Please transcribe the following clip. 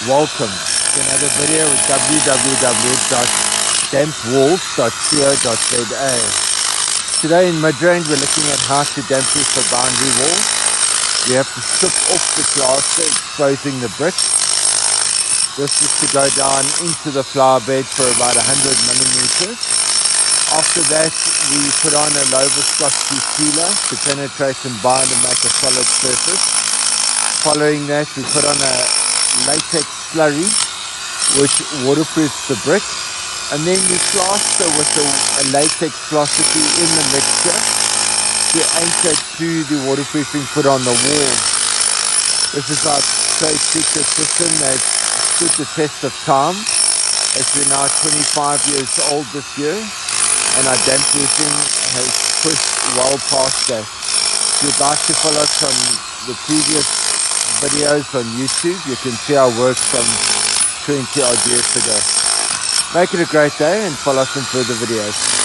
Welcome to another video with www.dampwalls.co.za. Today in Midrand we're looking at how to damp-proof a boundary wall. We have to strip off the plaster, exposing the bricks. This is to go down into the flower bed for about 100 millimeters. After that we put on a low viscosity sealer to penetrate and bind and make a solid surface. Following that we put on a latex slurry which waterproofs the brick, and then we plaster with a latex porosity in the mixture to anchor to the waterproofing put on the wall. This is our trade secret system that stood the test of time, as we're now 25 years old this year, and our damp proofing has pushed well past that. If you'd like to follow us on the previous videos on YouTube, you can see our work from 20 odd years ago. Make it a great day and follow us in further videos.